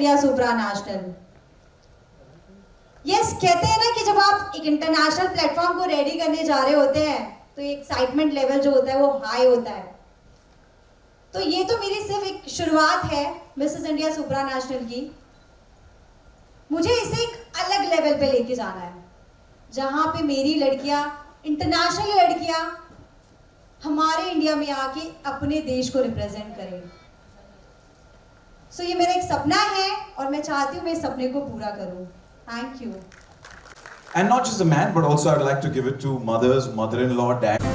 India सुप्रा national. Yes, कहते हैं ना कि जब आप एक इंटरनेशनल प्लेटफॉर्म को रेडी करने जा रहे होते हैं तो एक्साइटमेंट लेवल जो होता है वो हाई होता है। तो ये तो मेरी सिर्फ एक शुरुआत है मिसेस इंडिया सुप्रा नेशनल की। मुझे इसे एक अलग लेवल पे लेके जाना है जहां पे मेरी लड़कियां, इंटरनेशनल लड़कियां, हमारे इंडिया में आके अपने देश को रिप्रेजेंट करें। सो ये मेरा एक सपना है और मैं चाहती हूँ मैं इस सपने को पूरा करूँ। Thank you. And not just a man, but also I'd like to give it to mothers, mother-in-law, dad.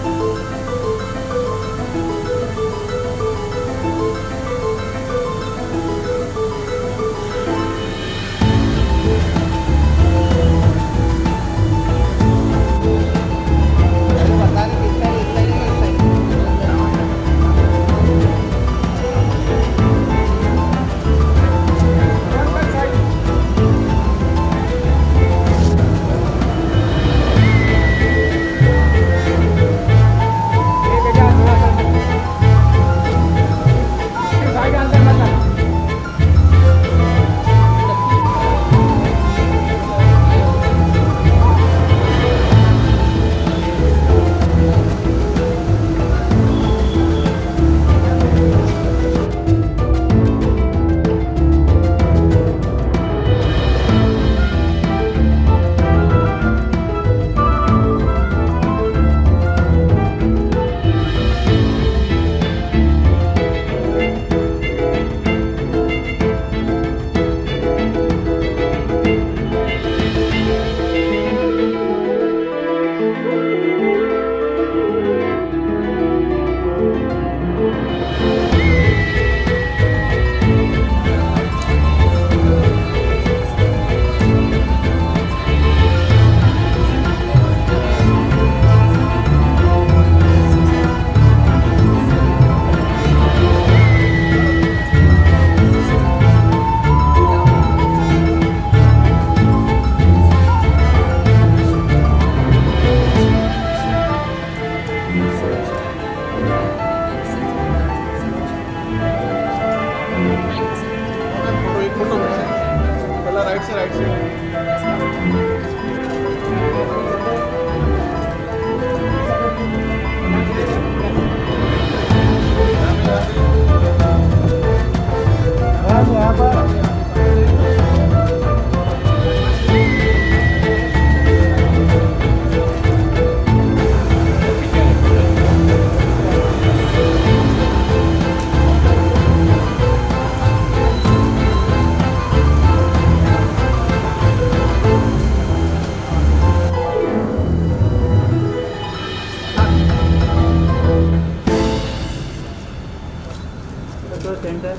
Center.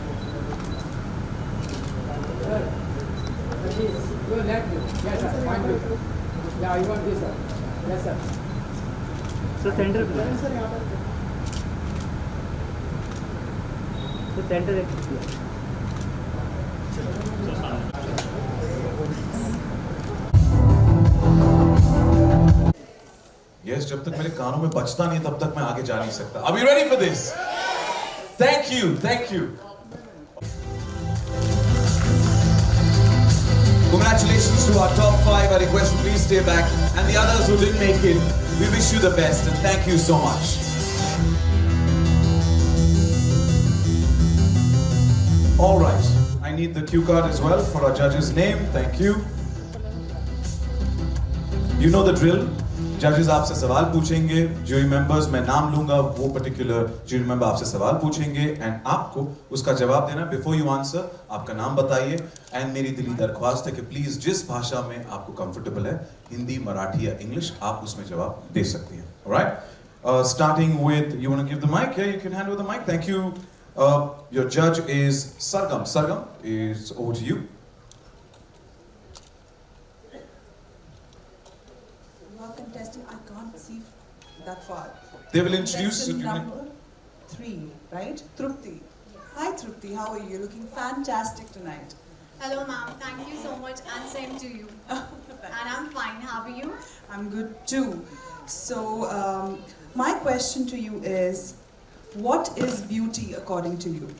Your left. Yes, sir. Point this. Yeah, I want this, sir. Yes, sir. So center. So center. Yes, जब तक मेरे कानों में बजता नहीं तब तक मैं आगे जा नहीं सकता. Are we ready for this? Thank you, thank you. Congratulations to our top 5. I request you please stay back. And the others who didn't make it, we wish you the best and thank you so much. All right, I need the cue card as well for our judge's name. Thank you. You know the drill. जजेस आपसे सवाल पूछेंगे, jury members मैं नाम लूंगा, वो particular jury member आपसे सवाल पूछेंगे एंड आपको उसका जवाब देना. बिफोर यू आंसर आपका नाम बताइए एंड मेरी दिली दरख्वास्त है कि प्लीज जिस भाषा में आपको कंफर्टेबल है, हिंदी, मराठी या इंग्लिश, आप उसमें जवाब दे सकते हैं. Alright, starting with, you want to give the mic? या you can hand over the mic. Thank you. Your जज is Sargam. Sargam is over to you. Contestant, I can't see that far. They will introduce you. Number 3, right? Trupti. Hi Trupti, how are you? Looking fantastic tonight. Hello ma'am, thank you so much and same to you. And I'm fine, how are you? I'm good too. So, my question to you is, what is beauty according to you?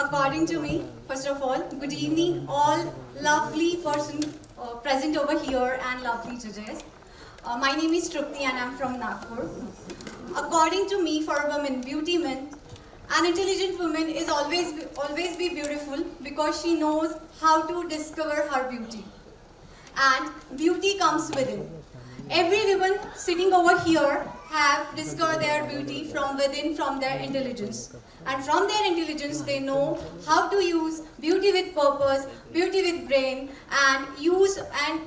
According to me, First of all, good evening, all lovely person present over here and lovely judges. My name is Trupti and I'm from Nagpur. According to me, for a woman, beauty meant an intelligent woman is always be beautiful because she knows how to discover her beauty. And beauty comes within. Every woman sitting over here have discovered their beauty from within, from their intelligence. And from their intelligence, they know how to use beauty with purpose, beauty with brain, and use and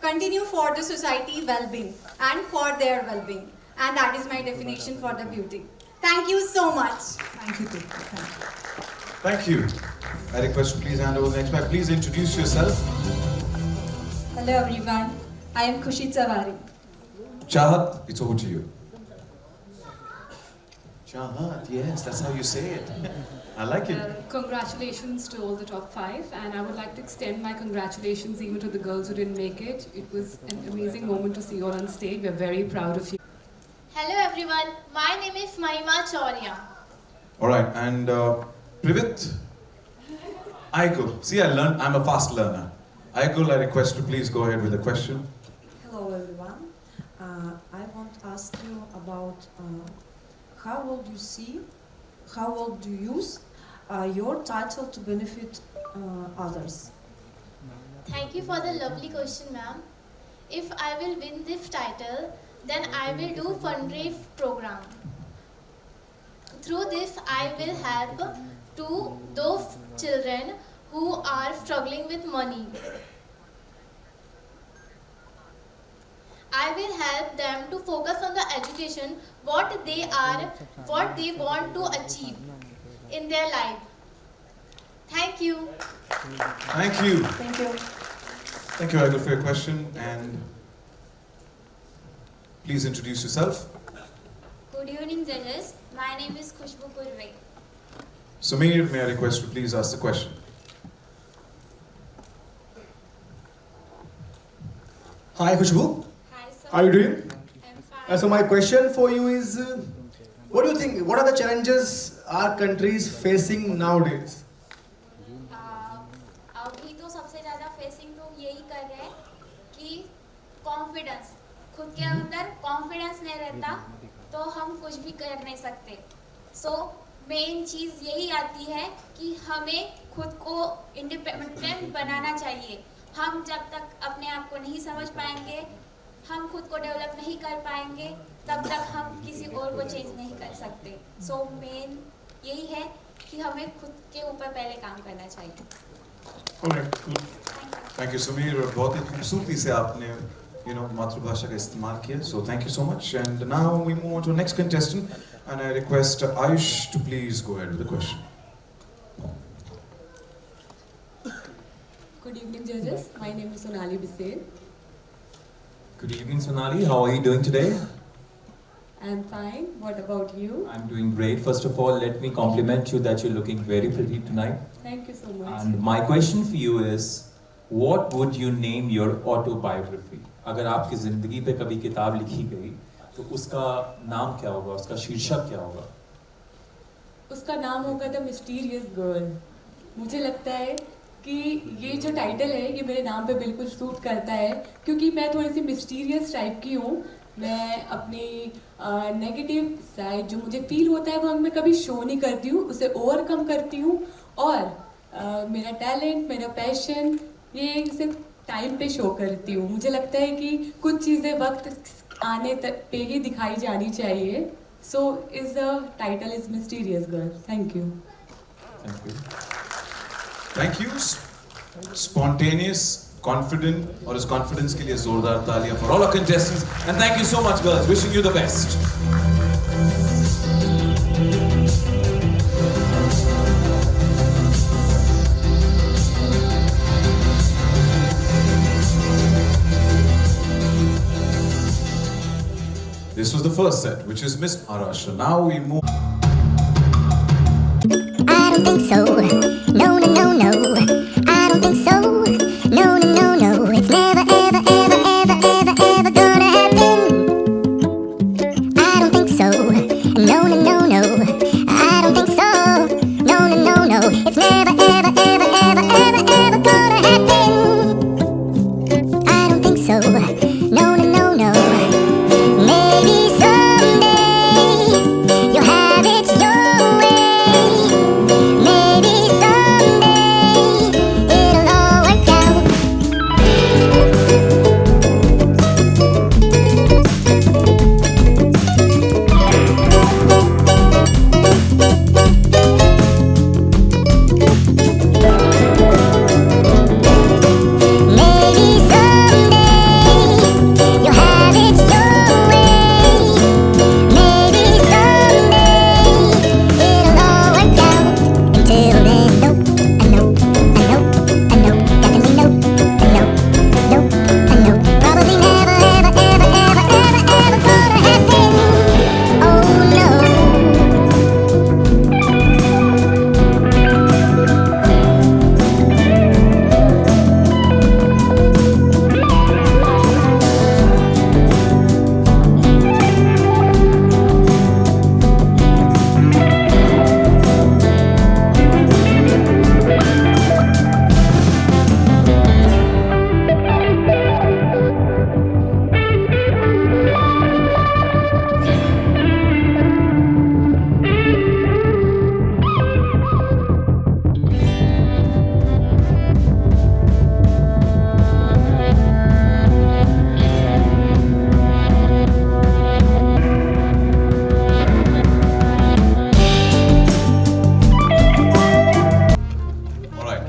continue for the society well-being and for their well-being. And that is my definition for the beauty. Thank you so much. Thank you, Trupti. Thank you. Thank you. I request you please hand over the next mic. Please introduce yourself. Hello everyone, I am Khushi Tawari. Chahat, it's over to you. Chahat, yes, that's how you say it. I like it. Congratulations to all the top 5, and I would like to extend my congratulations even to the girls who didn't make it. It was an amazing moment to see you all on stage. We're very proud of you. Hello everyone, my name is Mahima Chaurya. All right, and Privit, Aigul. See, I'm a fast learner. Aigul, I request you please go ahead with the question. Hello everyone. I want to ask you about how will you use your title to benefit others? Thank you for the lovely question, ma'am. If I will win this title, then I will do fundraise program. Through this, I will help to those children who are struggling with money. I will help them to focus on the education, what they want to achieve in their life. Thank you. Thank you. Thank you. Thank you, Aigul, for your question. And please introduce yourself. Good evening, judges. My name is Khushbu Purve. Sameer, may I request you please ask the question? Hi Khushbu, Hi, sir. how are you doing? I'm fine. So my question for you is, what do you think, what are the challenges our country is facing nowadays? अभी तो सबसे ज़्यादा facing तो यही कर रहे हैं कि कॉन्फिडेंस, खुद के अंदर कॉन्फिडेंस नहीं रहता तो हम कुछ भी कर नहीं सकते. सो मेन चीज़ यही आती है कि हमें खुद को इंडिपेंडेंट बनाना चाहिए. हम जब तक अपने आप को नहीं समझ पाएंगे, हम खुद को डेवलप नहीं कर पाएंगे, तब तक हम किसी और को चेंज नहीं कर सकते. सो मेन यही है कि हमें खुद के ऊपर पहले काम करना चाहिए. Alright, cool. Thank you, Sameer. बहुत ही खूबसूरती से आपने मातृभाषा का इस्तेमाल किया. So thank you so much. And now we move on to the next contestant, and I request Ayush to please go ahead with the question. Good evening, judges. My name is Sonali Bisel. Good evening, Sonali. How are you doing today? I'm fine. What about you? I'm doing great. First of all, let me compliment you that you're looking very pretty tonight. Thank you so much. And my question for you is, what would you name your autobiography? अगर आपकी जिंदगी पे कभी किताब लिखी गई, तो उसका नाम क्या होगा? उसका शीर्षक क्या होगा? उसका नाम होगा द मिस्टीरियस गर्ल. मुझे लगता है कि ये जो टाइटल है ये मेरे नाम पे बिल्कुल सूट करता है, क्योंकि मैं थोड़ी सी मिस्टीरियस टाइप की हूँ. मैं अपनी नेगेटिव साइड जो मुझे फील होता है वो मैं कभी शो नहीं करती हूँ, उसे ओवरकम करती हूँ. और मेरा टैलेंट, मेरा पैशन, ये सिर्फ टाइम पे शो करती हूँ. मुझे लगता है कि कुछ चीज़ें वक्त आने तक पे ही दिखाई जानी चाहिए. So is the title is mysterious girl. Thank you. Thank you. Thank you. Spontaneous, confident, और इस confidence के लिए जोरदार तालियां for all our contestants. And thank you so much, girls. Wishing you the best. This was the first set, which is Miss Maharashtra. Now we move. I don't think so. No, no, no, no. I don't think so. No, no, no, no. It's never, ever, ever, ever, ever, ever gonna happen. I don't think so. No, no, no, no. I don't think so. No, no, no, no. It's never, ever, ever, so. No, no, no, no. Maybe someday you'll have it your way. Maybe someday it'll all work out. Maybe someday you'll have it your way. Maybe someday it'll all work out. Until then, nope, nope, nope, nope, definitely nope, nope, nope, nope. Probably never, ever, ever, ever, ever, ever gonna happen. Oh no. Alright.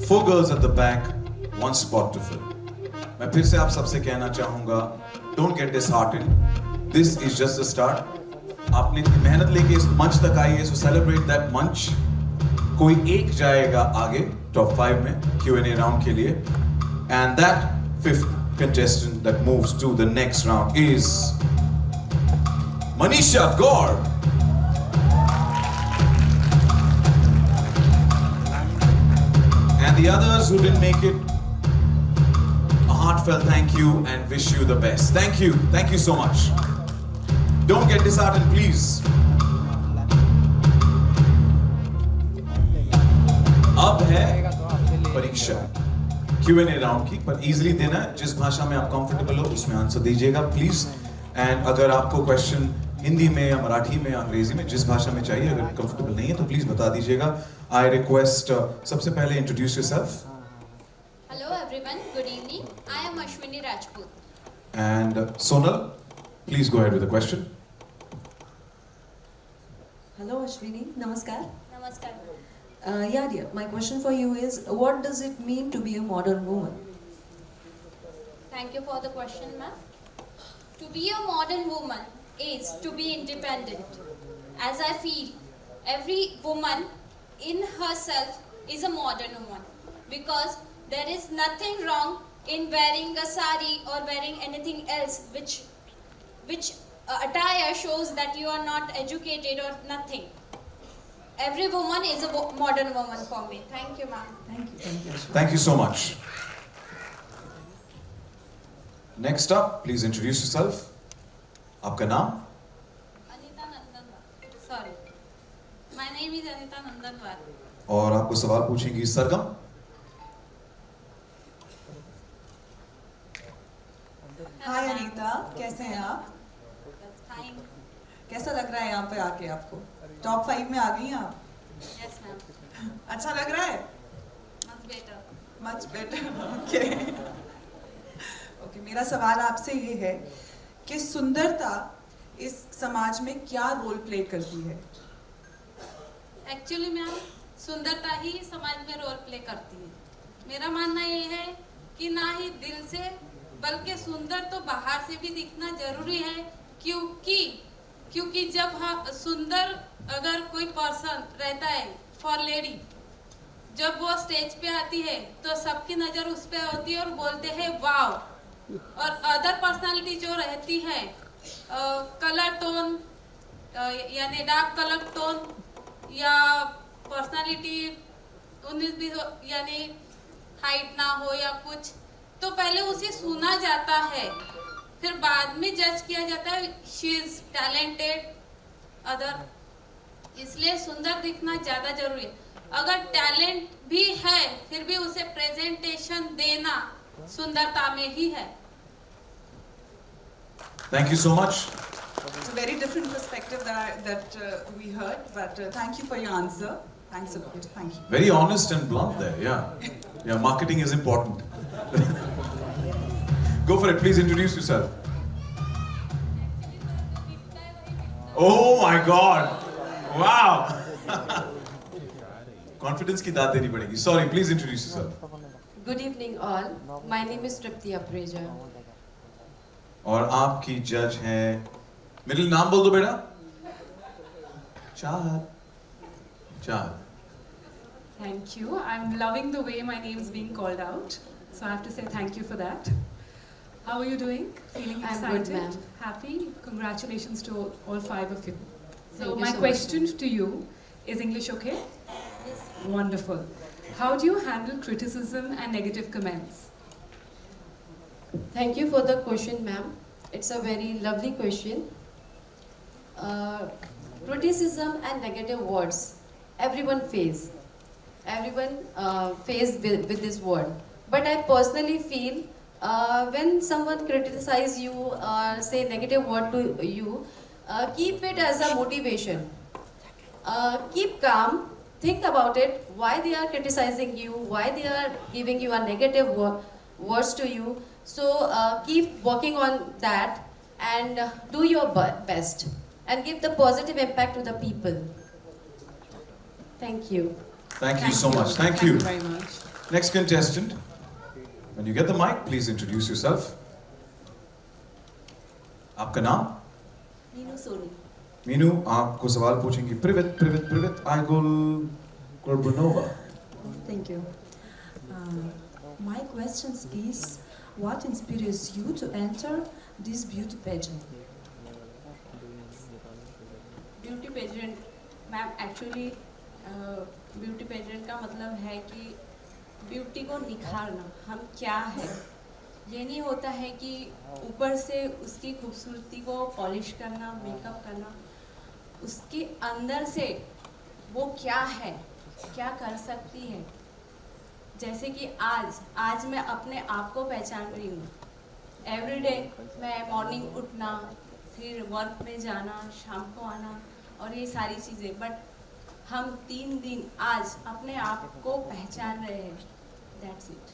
4 girls at the back, 1 spot to fill. मैं फिर से आप सबसे कहना चाहूंगा, don't get disheartened. This is just the start. आपने इतनी मेहनत लेके इस मंच तक आई है, so celebrate that मंच. कोई एक जाएगा आगे टॉप 5 में Q&A राउंड के लिए, and that 5th contestant that moves to the next round is Manisha Gaur. And the others who didn't make it, a heartfelt thank you and wish you the best. Thank you so much. Don't get disheartened, please. अब है परीक्षा Q&A round की, पर easily देना है, जिस भाषा में आप कंफर्टेबल हो उसमें आंसर दीजिएगा प्लीज. एंड अगर आपको क्वेश्चन हिंदी में या मराठी में या अंग्रेजी में जिस भाषा में चाहिए, अगर कंफर्टेबल नहीं है तो प्लीज बता दीजिएगा. आई रिक्वेस्ट सबसे पहले introduce yourself. Hello everyone, good evening. I am Ashwini Rajput. And Sonal, please go ahead with the question. Hello Ashwini, namaskar. Namaskar. Yeah dear, my question for you is, what does it mean to be a modern woman? Thank you for the question, ma'am. To be a modern woman is to be independent. As I feel, every woman in herself is a modern woman, because there is nothing wrong in wearing a sari or wearing anything else which attire shows that you are not educated or nothing. Every woman is a modern woman for me. Thank you, ma'am. Thank you. Thank you so much. Next up, please introduce yourself. आपका नाम? Anita Nandanwar. Sorry. My name is Anita Nandanwar. और आपको सवाल पूछेंगी सरगम. हाय अनीता, कैसे हैं आप? Fine. कैसा लग रहा है यहाँ पे आके आपको? टॉप 5 में आ गई हैं आप? Yes, ma'am. अच्छा लग रहा है? Much better. Much better. Okay. Okay, मेरा सवाल आपसे ये है कि सुंदरता इस समाज में क्या रोल प्ले करती है? एक्चुअली मैम, सुंदरता ही समाज में रोल प्ले करती है. मेरा मानना ये है कि ना ही दिल से बल्कि सुंदर तो बाहर से भी दिखना जरूरी है, क्योंकि जब सुंदर अगर कोई पर्सन रहता है फॉर लेडी, जब वो स्टेज पे आती है तो सबकी नज़र उस पे होती है और बोलते हैं वाव. और अदर पर्सनालिटी जो रहती है, कलर टोन यानी डार्क कलर टोन या पर्सनालिटी 19-20 यानी हाइट ना हो या कुछ, तो पहले उसे सुना जाता है, फिर बाद में जज किया जाता है शी इज टैलेंटेड अदर. इसलिए सुंदर दिखना ज़्यादा जरूरी है. अगर टैलेंट भी है फिर भी उसे प्रेजेंटेशन देना सुंदरता में ही है। Thank you so much. It's a very different perspective that we heard, but thank you for your answer. Thanks a lot. Thank you. Very honest and blunt there, yeah. Yeah, marketing is important. Go for it, please introduce yourself. Oh my God! Wow! Confidence की दाद देनी पड़ेगी. Sorry, please introduce yourself. Good evening all. My name is Tripti Apreja. और आपकी जज हैं, middle नाम बोल दो बेटा. चार. Thank you. I'm loving the way my name is being called out. So I have to say thank you for that. How are you doing? Feeling I'm excited? good, ma'am. Happy? Congratulations to all five of you. So Thank you my so question to you is English okay? Yes. Wonderful. How do you handle criticism and negative comments? Thank you for the question, ma'am. It's a very lovely question. Criticism and negative words, everyone face. Everyone face with this word. But I personally feel when someone criticizes you or say negative word to you, keep it as a motivation. Keep calm. Think about it. Why they are criticizing you? Why they are giving you a negative words to you? So keep working on that and do your best and give the positive impact to the people. Thank you. Thank you so much. Thank you. Very much. Next contestant. When you get the mic, please introduce yourself. आपका नाम? Meenu Soni. Meenu, आपको सवाल पूछेंगी. Privet Igul Gorbunova. Thank you. My question is, what inspires you to enter this beauty pageant? Beauty pageant ma'am actually beauty pageant का मतलब है कि beauty को निखारना, हम क्या है. ये नहीं होता है कि ऊपर से उसकी खूबसूरती को पॉलिश करना, मेकअप करना, उसके अंदर से वो क्या है, क्या कर सकती है. जैसे कि आज मैं अपने आप को पहचान रही हूँ. एवरीडे मैं मॉर्निंग उठना, फिर वर्क में जाना, शाम को आना और ये सारी चीज़ें, बट हम 3 दिन आज अपने आप को पहचान रहे हैं. That's it.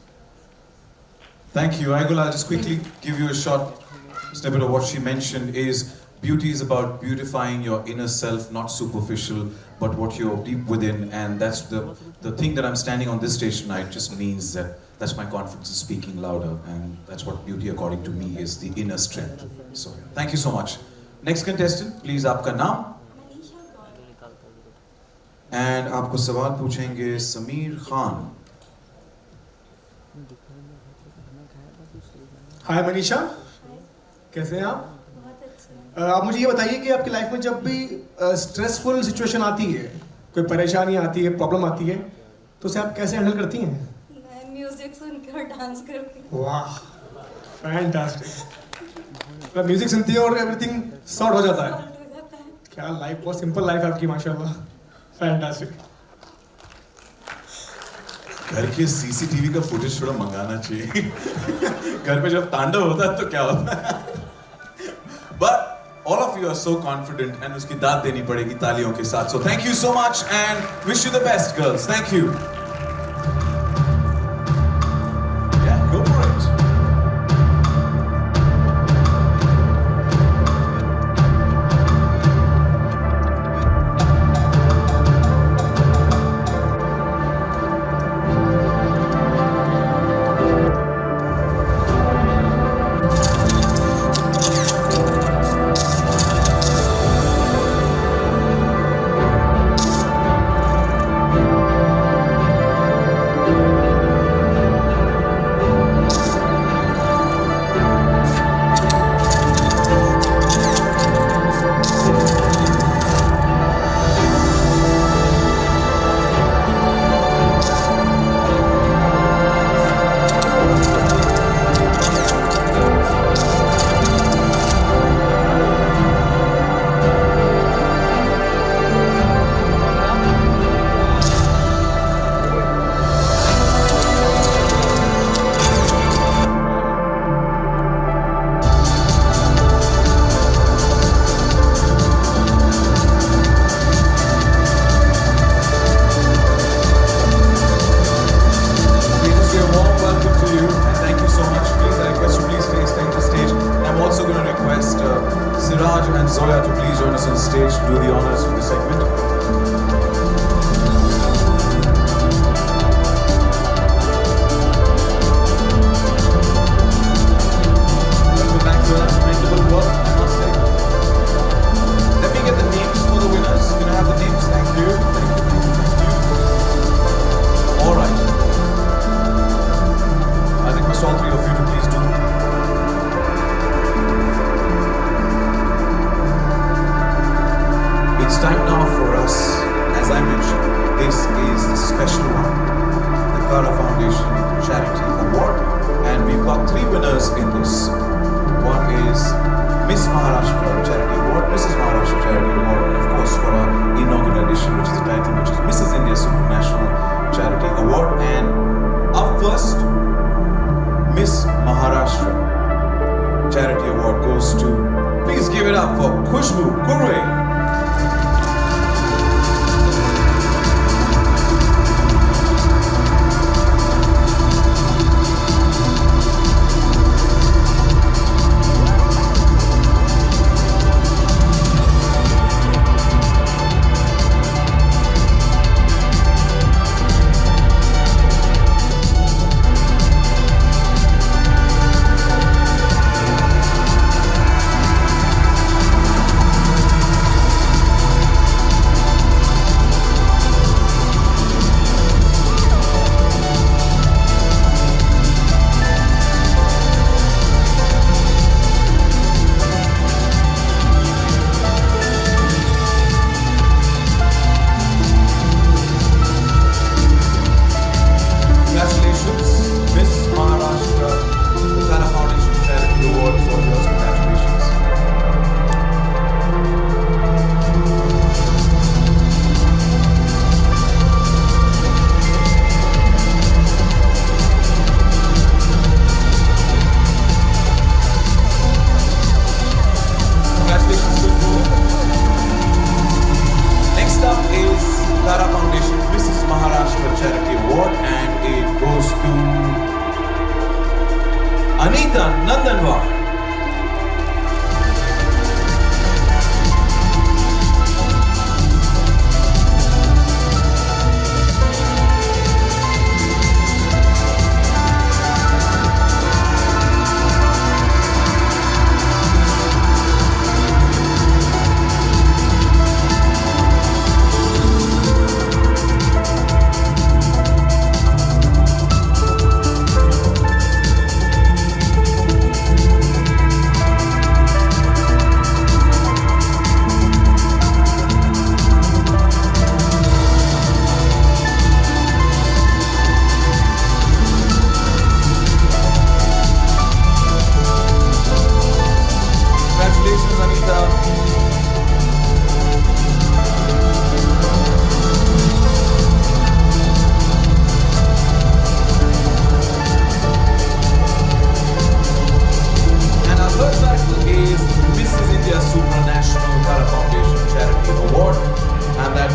Thank you. Igul, I'll just quickly give you a short snippet of what she mentioned is beauty is about beautifying your inner self, not superficial, but what you're deep within, and that's the thing that I'm standing on this stage tonight just means that that's my confidence is speaking louder, and that's what beauty according to me is, the inner strength. So thank you so much. Next contestant, please, आपका नाम? And आपको सवाल पूछेंगे समीर खान. हाय मनीषा, कैसे हैं आप? आप मुझे ये बताइए कि आपकी लाइफ में जब भी स्ट्रेसफुल सिचुएशन आती है, कोई परेशानी आती है, प्रॉब्लम आती है, तो उसे आप कैसे हैंडल करती हैं? मैं म्यूजिक सुनकर डांस करके. वाह, फैंटास्टिक. म्यूजिक सुनती है और एवरीथिंग सॉर्ट हो जाता है. क्या लाइफ, बहुत सिंपल लाइफ है आपकी, माशाल्लाह. फैंटास्टिक. घर के सीसीटीवी का फुटेज थोड़ा मंगाना चाहिए. घर पे जब तांडव होता है तो क्या होता है. But all of you are so confident and उसकी दाद देनी पड़ेगी तालियों के साथ. So thank you so much and wish you the best, girls. Thank you. Yeah, go for it. Zoya to please join us on stage to do the honors for the segment. Welcome back, Zoya. Commendable work, I must say. Let me get the names for the winners. Can I have the names? Thank you. Thank you. All right. I request all three of you to please do. It's time now for us, as I mentioned, this is the special one, the Kara Foundation Charity Award, and we've got three winners in this. One is Miss Maharashtra Charity Award, Mrs. Maharashtra Charity Award, and of course for our inaugural edition, which is the title, which is Mrs. India Supranational Charity Award. And up first, Miss Maharashtra Charity Award goes to, please give it up for Khushbu Kurwe. Anita Nandanwar.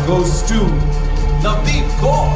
Goes to Navdeep Kaur.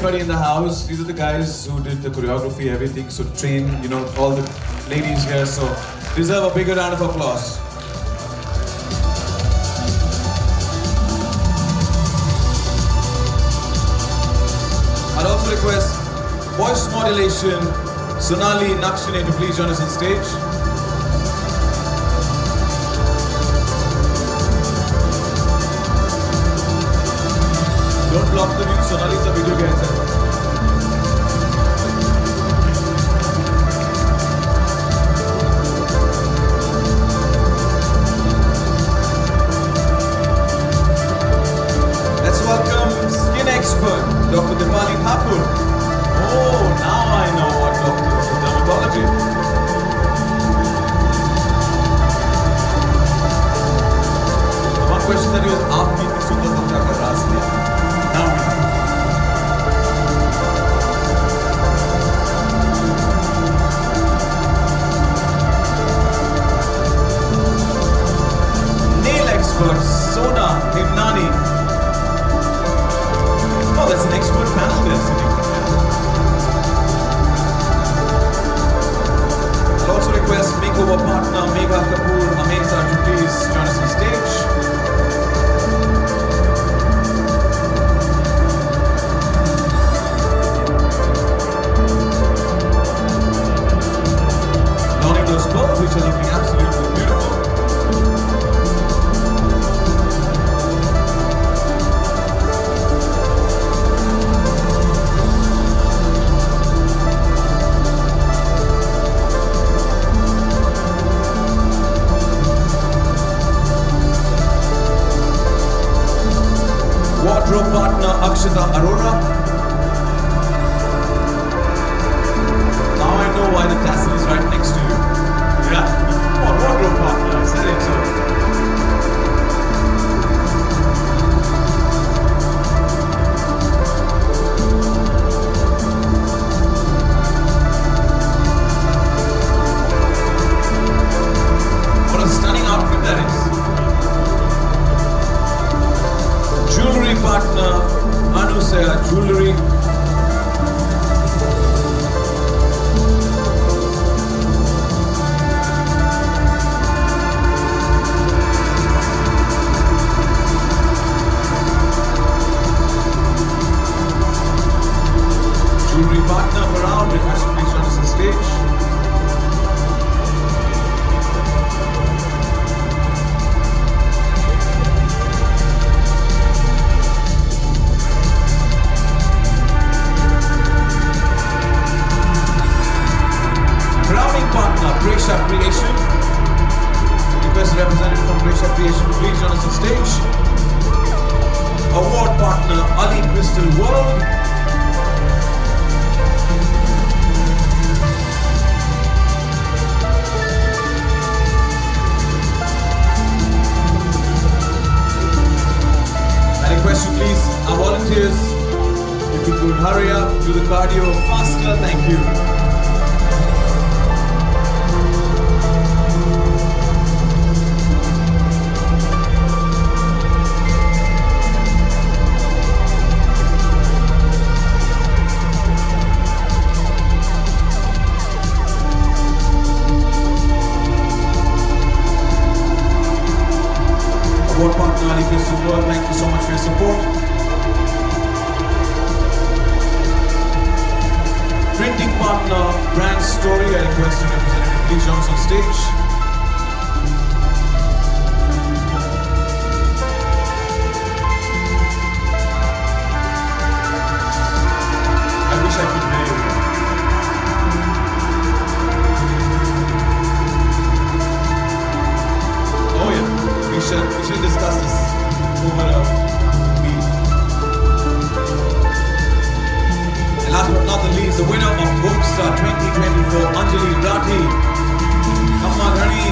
everybody in the house. These are the guys who did the choreography, everything. So train, you know, all the ladies here. So deserve a bigger round of applause. I'd also request voice modulation, Sonali Nakshine, to please join us on stage. Don't block the view, Sonali's a video game. Let's welcome skin expert, Dr. Dipali Thakur. Oh, now I know what doctor is for dermatology. The one question that he was asked me is super ka raas liya. Now we know. Nail expert, Sona Himnani. Oh, that's an expert panel there sitting. I'll also request makeover partner Megha Kapoor, Ameza, to please join us on stage. Donning those clothes, which are looking absolutely beautiful. Wardrobe partner Akshita Arora. Now I know why the tassel is right next to you. Yeah? Oh, wardrobe partner, I said it so. What a stunning outfit that is. Jewelry partner Anusaya Jewelry. Jewelry partner Varun, request to please join us on stage. Crowning partner Presha Creation. Request representative from Presha Creation to please join us on stage. Award partner Ali Crystal World. I request you please, our volunteers, if you could hurry up, do the cardio faster, thank you. Award partner Ali Crystal World, thank you so much for your support. Printing partner Brand Story, I request the representative please join us on stage. I wish I could hear you. Oh yeah, we should discuss this over a meal. And last but not the least, the winner of Boomstar 2024, Anjali Rathi. Amma Ghani.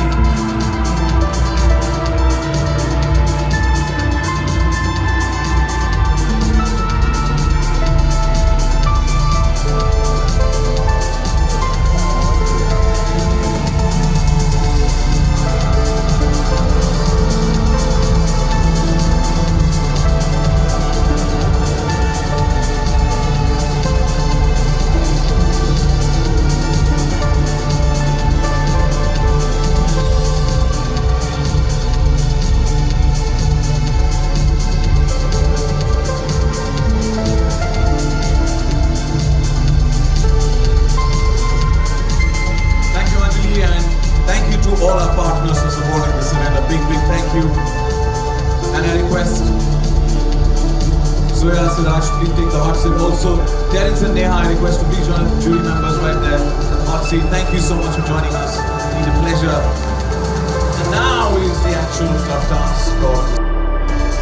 Siraj, please take the hot seat. Also, Terence and Neha, I request to please join the jury members right there in the hot seat. Thank you so much for joining us. It's been a pleasure. And now is the actual tough task of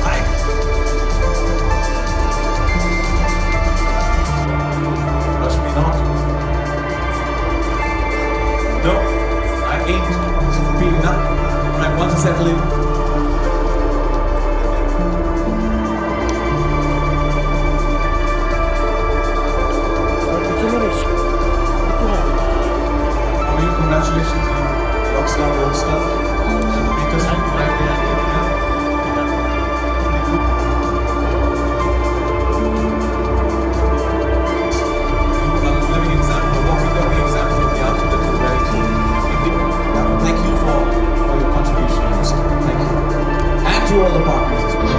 Hi. Rush me not. No, I ain't. It's repeating that. Alright, once I settle in. Congratulations, Rockstar, Rockstar. Make us happy right there. You are a living example, a walking, talking example of the outfit that you're wearing. Thank you for your contribution on this. Thank you. And to all the partners as well.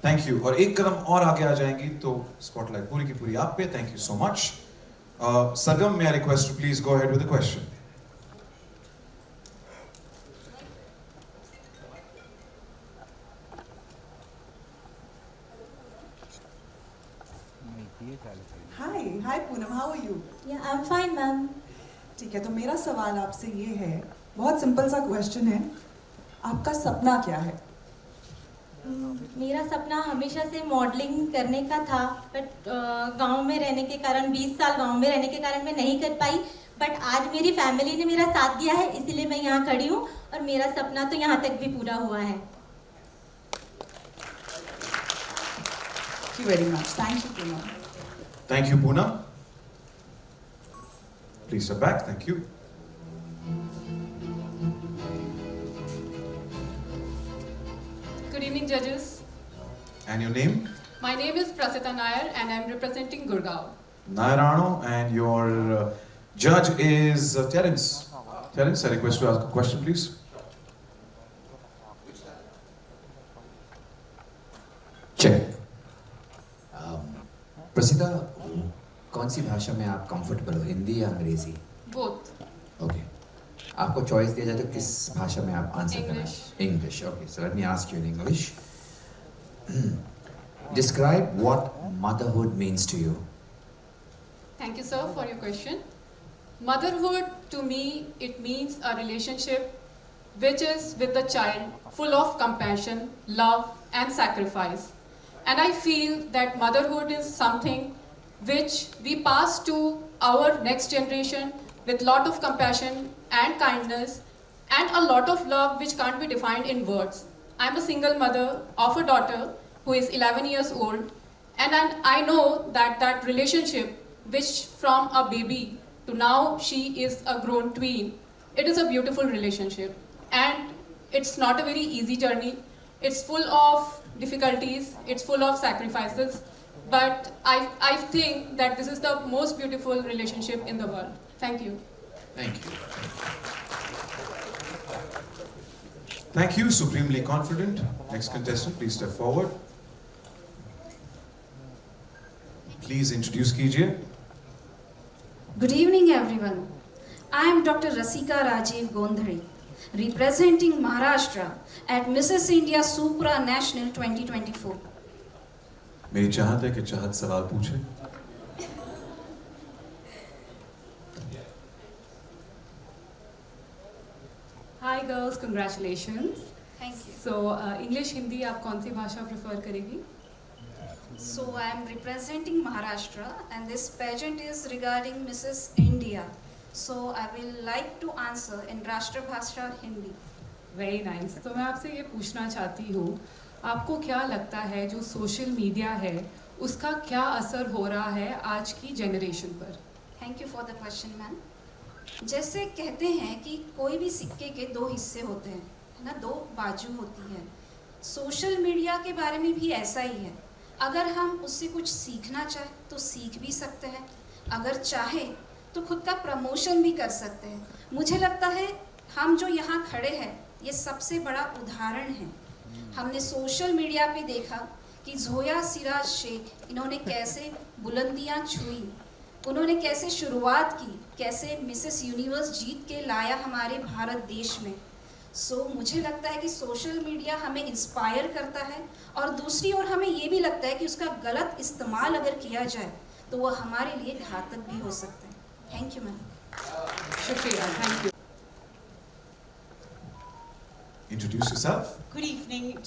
Thank you. और एक कदम और आगे आ जाएंगी तो spotlight पूरी की पूरी आप पे. Thank you so much. Sargam, may I request to please go ahead with the question. Hi Poonam, how are you? Yeah, I'm fine, ma'am. ठीक है, तो मेरा सवाल आपसे ये है, बहुत सिंपल सा क्वेश्चन है, आपका सपना क्या है? मेरा सपना हमेशा से मॉडलिंग करने का था, बट गांव में रहने के कारण 20 साल गांव में रहने के कारण मैं नहीं कर पाई. बट आज मेरी फैमिली ने मेरा साथ दिया है, इसलिए मैं यहाँ खड़ी हूँ और मेरा सपना तो यहाँ तक भी पूरा हुआ है. Thank you very much. Thank you, Poonam. Thank you, Poonam. Please step back. Thank you. Good evening, judges. And your name? My name is Prasita Nair and I'm representing Gurgaon. Nairano, and your judge is Terence. Terence, I request to ask a question, please. Check. प्रसिद्धा, कौन सी भाषा में आप comfortable हो, हिंदी या अंग्रेजी? Both. Okay. आपको choice दिया जाए तो किस भाषा में आप आंसर करना? English. Okay, so let me ask you in English. Describe what motherhood means to you. Thank you, sir, for your question. Motherhood, to me, it means a relationship which is with the child, full of compassion, love, and sacrifice. And I feel that motherhood is something which we pass to our next generation with lot of compassion and kindness and a lot of love which can't be defined in words. I'm a single mother of a daughter who is 11 years old, and I know that that relationship, which from a baby to now she is a grown tween, it is a beautiful relationship. And it's not a very easy journey. It's full of difficulties, it's full of sacrifices, but I think that this is the most beautiful relationship in the world. Thank you. Thank you. Thank you, supremely confident. Next contestant, please step forward. Please introduce कीजिए. Good evening, everyone. I am Dr. Rasika Rajiv Gondhari, representing Maharashtra at Mrs. India Supranational 2024. मेरी चाहत है कि चाहत सवाल पूछे. Hi girls, congratulations. Thank you. So English, Hindi, आप कौन सी भाषा prefer करेगी? So I am representing Maharashtra, and this pageant is regarding Mrs. India. So I will like to answer in Rashtrabhasha Hindi. Very nice. तो मैं आपसे ये पूछना चाहती हूँ, आपको क्या लगता है जो सोशल मीडिया है उसका क्या असर हो रहा है आज की जनरेशन पर? Thank you for the question, ma'am. जैसे कहते हैं कि कोई भी सिक्के के दो हिस्से होते हैं, है ना, दो बाजू होती है. सोशल मीडिया के बारे में भी ऐसा ही है. अगर हम उससे कुछ सीखना चाहें तो सीख भी सकते हैं, अगर चाहे तो खुद का प्रमोशन भी कर सकते हैं. मुझे लगता है हम जो यहाँ खड़े हैं ये सबसे बड़ा उदाहरण है. हमने सोशल मीडिया पे देखा कि जोया सिराज शेख इन्होंने कैसे बुलंदियाँ छुई, उन्होंने कैसे शुरुआत की, कैसे मिसेस यूनिवर्स जीत के लाया हमारे भारत देश में. मुझे लगता है कि सोशल मीडिया हमें इंस्पायर करता है, और दूसरी ओर हमें ये भी लगता है कि उसका गलत इस्तेमाल अगर किया जाए तो वह हमारे लिए घातक भी हो सकता है. Thank you ma'am. शुक्रिया. Thank you. Introduce yourself. Good evening,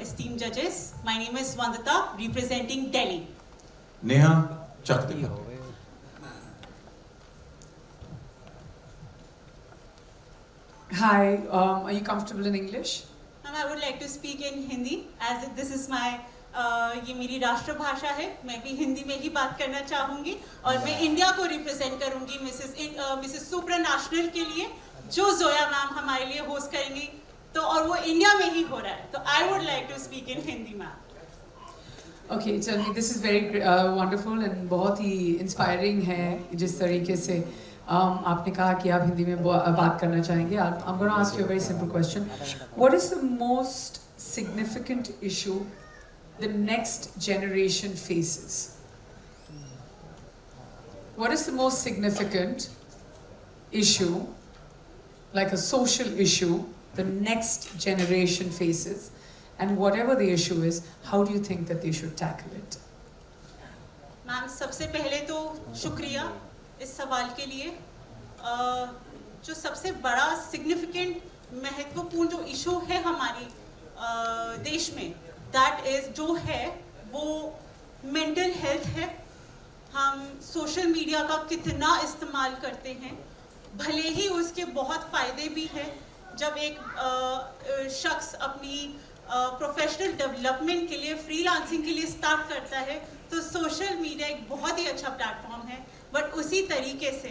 esteemed judges. My name is Vandita, representing Delhi. Neha चक दिखाओ. Hi, are you comfortable in English? I would like to speak in Hindi as this is my ये मेरी राष्ट्रभाषा है. मैं भी हिंदी में ही बात करना चाहूँगी और मैं इंडिया को रिप्रेजेंट करूँगी मिसेस सुप्रानेशनल के लिए, जो जोया मैम हमारे लिए होस्ट करेंगी, तो और वो इंडिया में ही हो रहा है. तो I would like to speak in Hindi ma'am. Okay, tell me, this is very wonderful and बहुत ही inspiring है जिस तरीके से आपने कहा कि आप हिंदी में बात करना चाहेंगे. I'm going to ask you a very simple question. What is the most significant issue the next generation faces? What is the most significant issue, like a social issue, the next generation faces? And whatever the issue is, how do you think that they should tackle it? Ma'am, सबसे पहले तो शुक्रिया इस सवाल के लिए. जो सबसे बड़ा सिग्निफिकेंट महत्वपूर्ण जो इशू है हमारी देश में, दैट इज जो है वो मेंटल हेल्थ है. हम सोशल मीडिया का कितना इस्तेमाल करते हैं, भले ही उसके बहुत फ़ायदे भी हैं. जब एक शख्स अपनी प्रोफेशनल डेवलपमेंट के लिए, फ्रीलांसिंग के लिए स्टार्ट करता है, तो सोशल मीडिया एक बहुत ही अच्छा प्लेटफॉर्म है. बट उसी तरीके से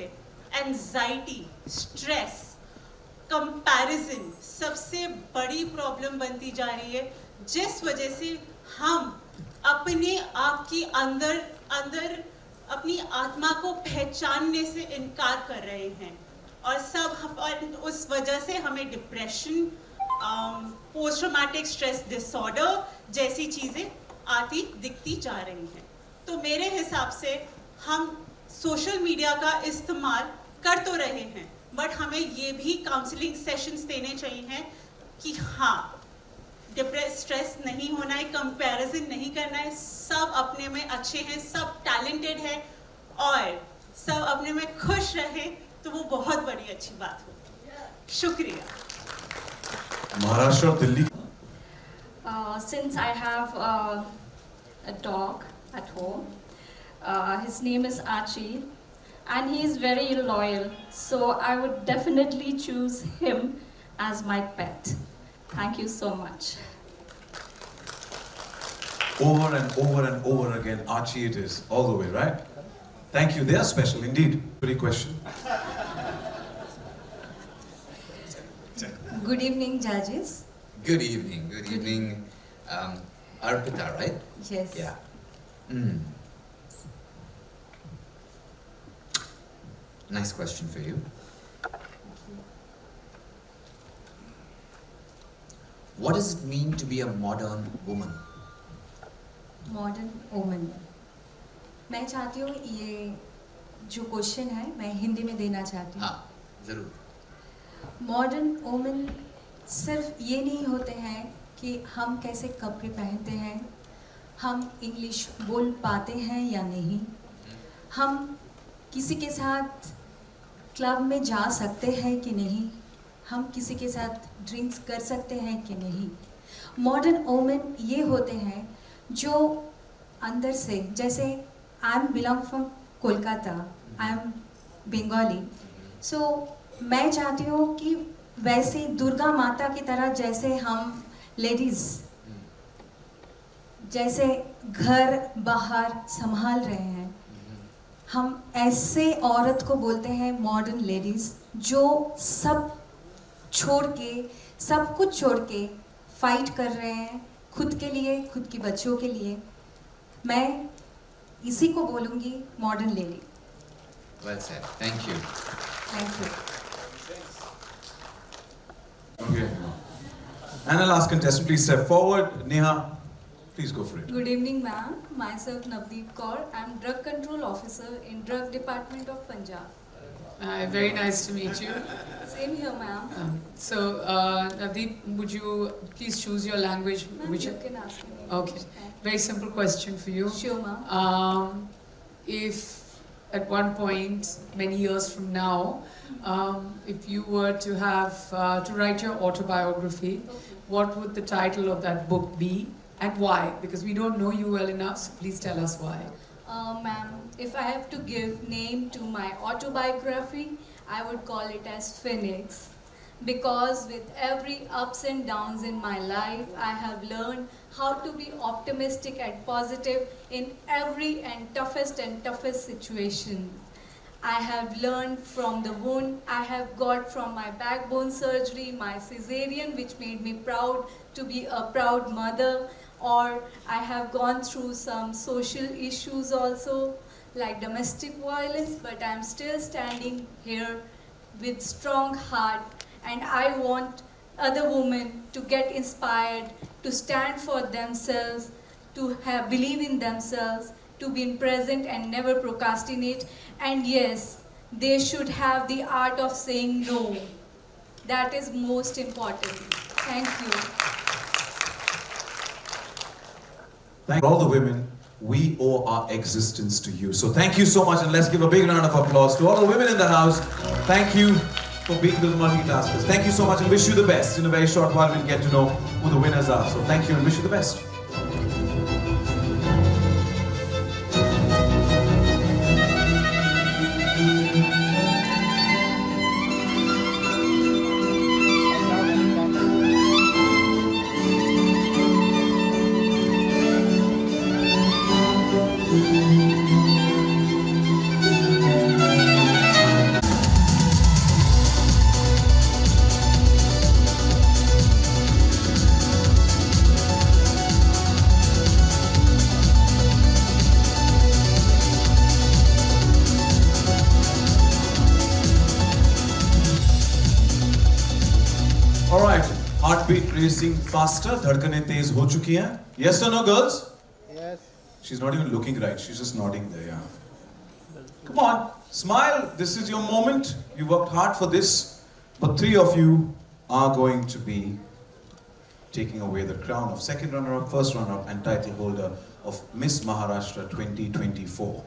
एंजाइटी, स्ट्रेस, कंपैरिजन सबसे बड़ी प्रॉब्लम बनती जा रही है, जिस वजह से हम अपने आप की अंदर अपनी आत्मा को पहचानने से इनकार कर रहे हैं. और उस वजह से हमें depression, post traumatic stress disorder जैसी चीज़ें आती दिखती जा रही हैं. तो मेरे हिसाब से हम सोशल मीडिया का इस्तेमाल कर तो रहे हैं, बट हमें ये भी काउंसलिंग सेशंस देने चाहिए कि हाँ, स्ट्रेस नहीं होना है, कंपैरिजन नहीं करना है, सब अपने में अच्छे हैं, सब टैलेंटेड हैं और सब अपने में खुश रहे, तो वो बहुत बड़ी अच्छी बात होगी. शुक्रिया. महाराष्ट्र और Delhi. Since I have a dog at home, his name is Archie. and he is very loyal. So I would definitely choose him as my pet. Thank you so much. Over and over and over again, Archie it is, all the way, right? Thank you. They are special indeed. Pretty question. Good evening, judges. Good evening. Good evening. Arpita, right? Yes. Yeah. Nice question for you. What does it mean to be a modern woman? Modern woman, मैं चाहती हूँ ये जो question है मैं हिंदी में देना चाहती हूँ. हाँ, जरूर. मॉडर्न वुमन सिर्फ ये नहीं होते हैं कि हम कैसे कपड़े पहनते हैं, हम इंग्लिश बोल पाते हैं या नहीं, हम किसी के साथ क्लब में जा सकते हैं कि नहीं, हम किसी के साथ ड्रिंक्स कर सकते हैं कि नहीं. मॉडर्न वुमन ये होते हैं जो अंदर से, जैसे I am belong from Kolkata, I am Bengali, so मैं चाहती हूँ कि वैसे दुर्गा माता की तरह जैसे हम लेडीज़ जैसे घर बाहर संभाल रहे हैं, हम ऐसे औरत को बोलते हैं मॉडर्न लेडीज़, जो सब छोड़ के, सब कुछ छोड़ के फाइट कर रहे हैं खुद के लिए, खुद की बच्चों के लिए. मैं इसी को बोलूँगी modern lady. Well said. Thank you. Thank you. Okay. And the last contestant, please step forward. Neha, please go for it. Good evening, ma'am. Myself Navdeep Kaur. I'm drug control officer in drug department of Punjab. Very nice to meet you. Same here, ma'am. So, Navdeep, would you please choose your language? Ma'am, you can ask me. Okay. Very simple question for you. Sure, ma'am. If at one point, many years from now, if you were to have to write your autobiography, what would the title of that book be and why? Because we don't know you well enough, so please tell us why. Ma'am, if I have to give name to my autobiography, I would call it as Phoenix. Because with every ups and downs in my life, I have learned how to be optimistic and positive in every and toughest situation. I have learned from the wound I have got from my backbone surgery, my cesarean, which made me proud to be a proud mother, or I have gone through some social issues also, like domestic violence, but I am still standing here with strong heart, and I want other women to get inspired, to stand for themselves, to believe in themselves, to be in present and never procrastinate. And yes, they should have the art of saying no. That is most important. Thank you. Thank all the women. We owe our existence to you. So thank you so much, and let's give a big round of applause to all the women in the house. Thank you for being the multitaskers. Thank you so much, and wish you the best. In a very short while, we'll get to know who the winners are. So thank you and wish you the best. Alright, heartbeat racing faster, धड़कनें तेज हो चुकी हैं. Yes or no, girls? Yes. She's not even looking right, she's just nodding there, yeah. Come on, smile, this is your moment. You worked hard for this. But three of you are going to be taking away the crown of second runner-up, first runner-up, and title holder of Miss Maharashtra 2024.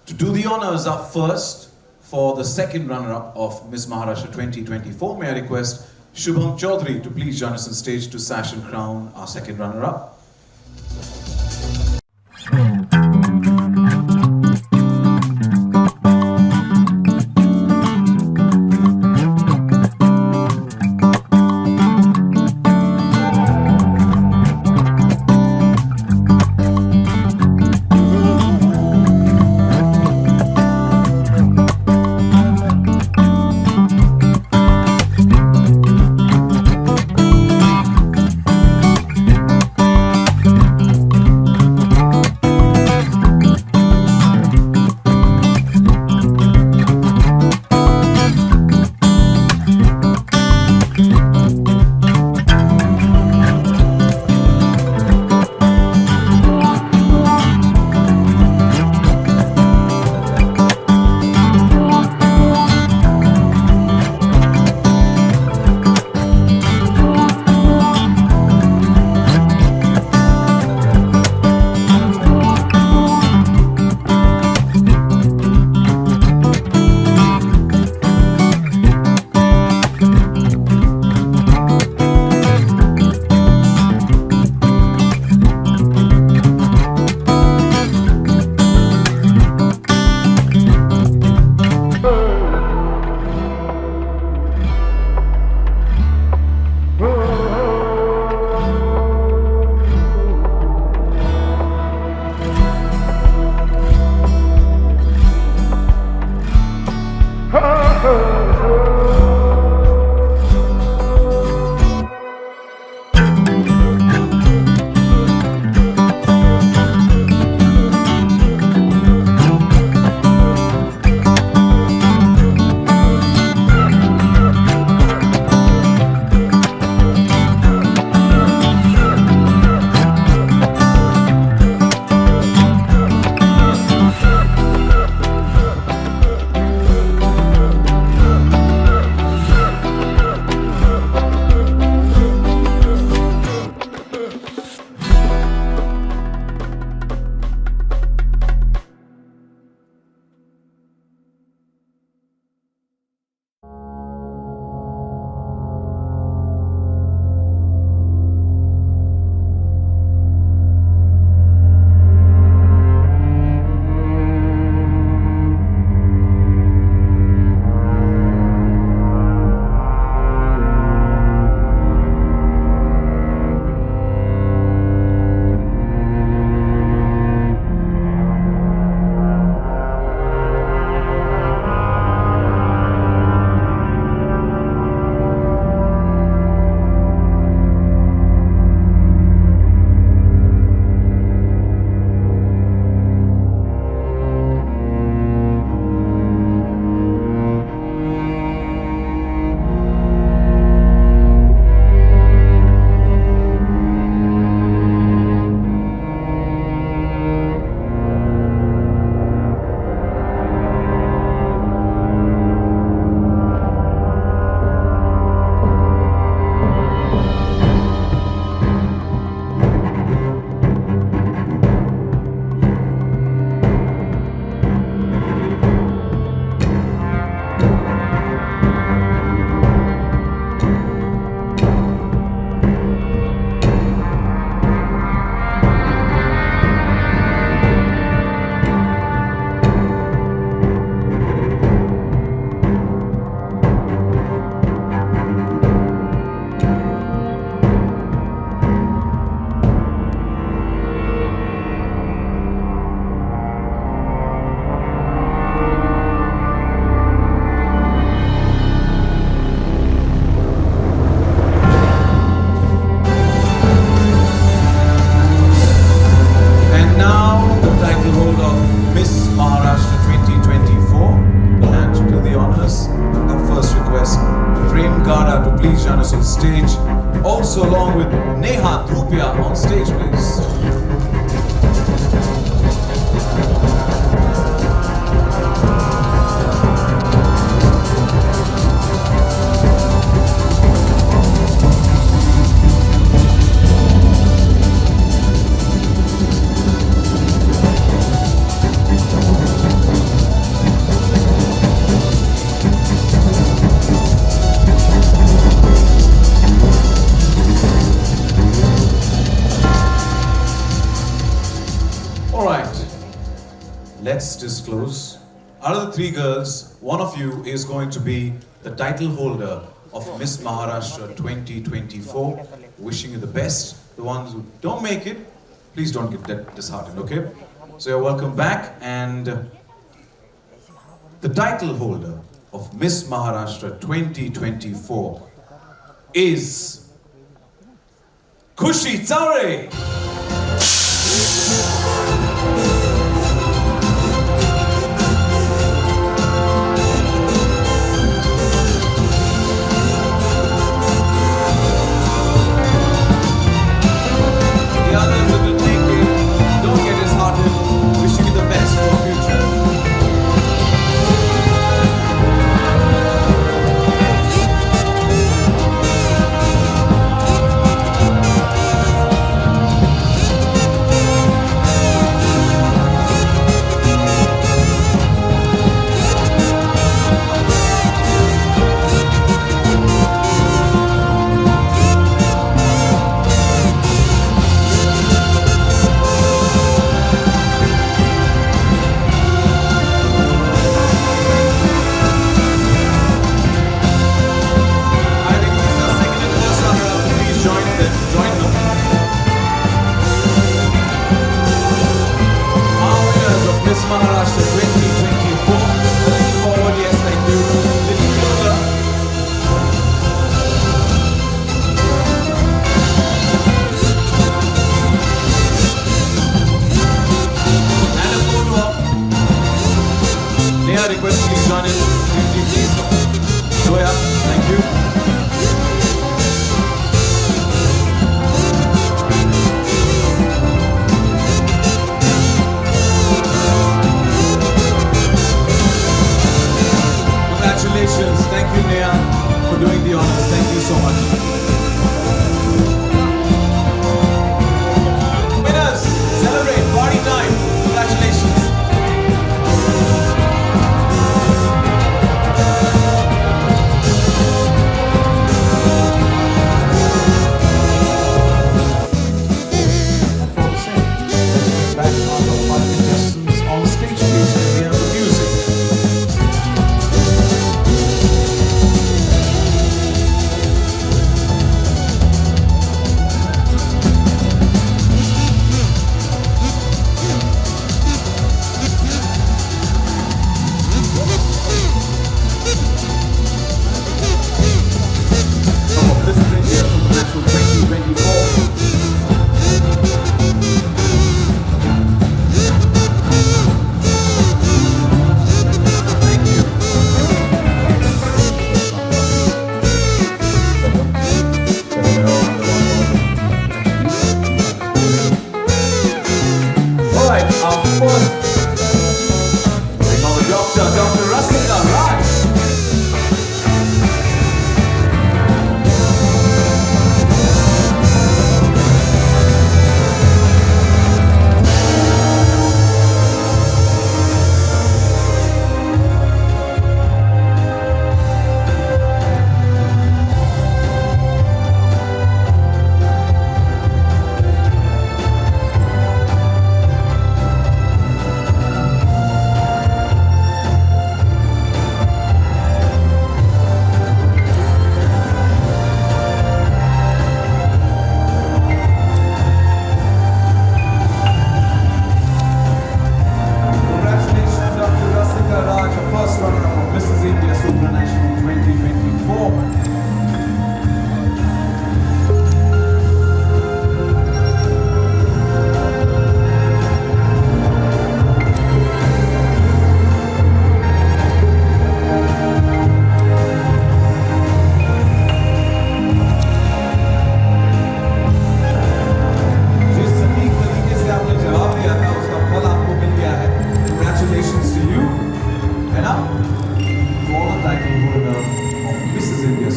To do the honors up first for the second runner-up of Miss Maharashtra 2024, may I request Shubham Chaudhary to please join us on stage to sash and crown our second runner-up. please join us on stage. Also along with Neha Dhupia on stage, please. Let's disclose. Out of the three girls, one of you is going to be the title holder of Miss Maharashtra 2024. Wishing you the best. The ones who don't make it, please don't get disheartened, okay? So you're welcome back, and the title holder of Miss Maharashtra 2024 is Khushi Tsaure.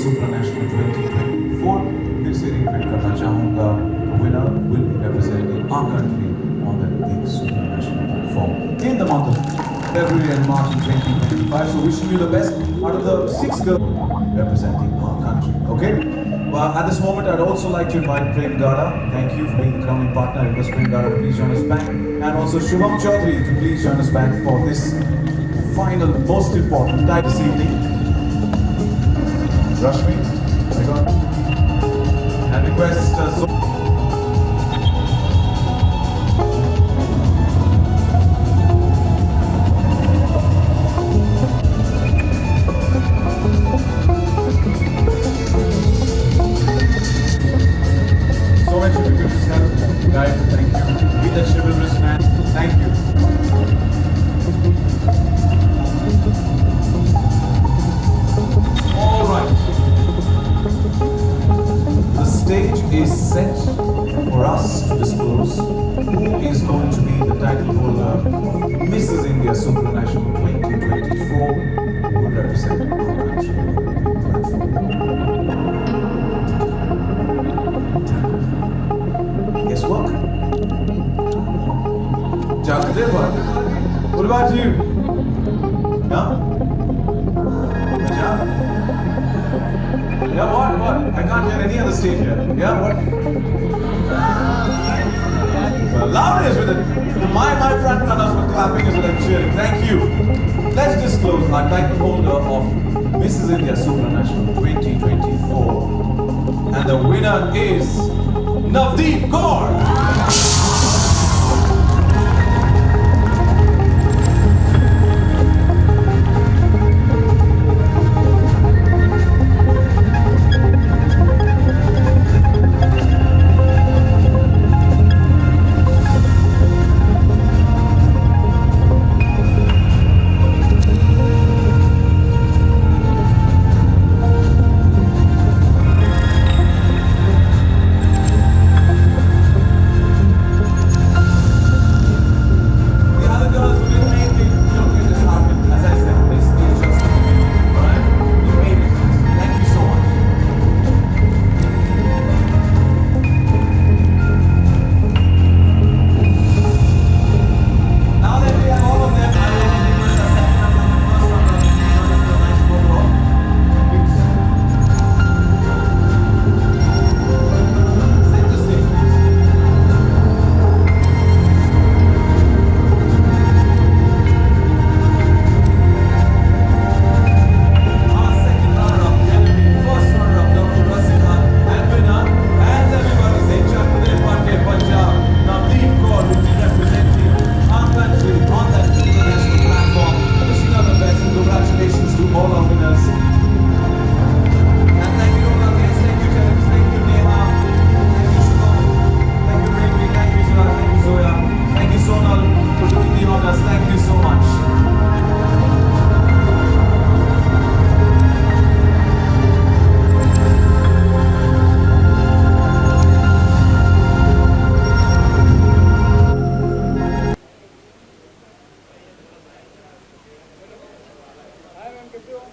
Supranational 2024. फिर से repeat करना चाहूँगा, winner will be representing our country on the big Supranational platform in the month of February and March in 2025. So wishing you the best out of the 6 girls representing our country. Okay? Well, at this moment, I'd also like to invite Prem Gada. Thank you for being the crowning partner. I request Prem Gada to please join us back. And also Shubham Chaudhary to please join us back for this final, most important night this evening. Rashmi, my God. And request so much of you help, guys. Thank you. Be that chivalrous man. Thank you. All right. The stage is set for us to disclose who is going to be the title holder of Mrs. India Supranational 2024, who will represent our country on the platform. Guess what? Jagdev, what about you? Yeah? Yeah, what? I can't hear any other stage here. Yeah, what? Well, loud is with it. My front runners were clapping as well and cheering. Thank you. Let's disclose our title holder of Mrs. India Supranational 2024. And the winner is Navdeep Kaur.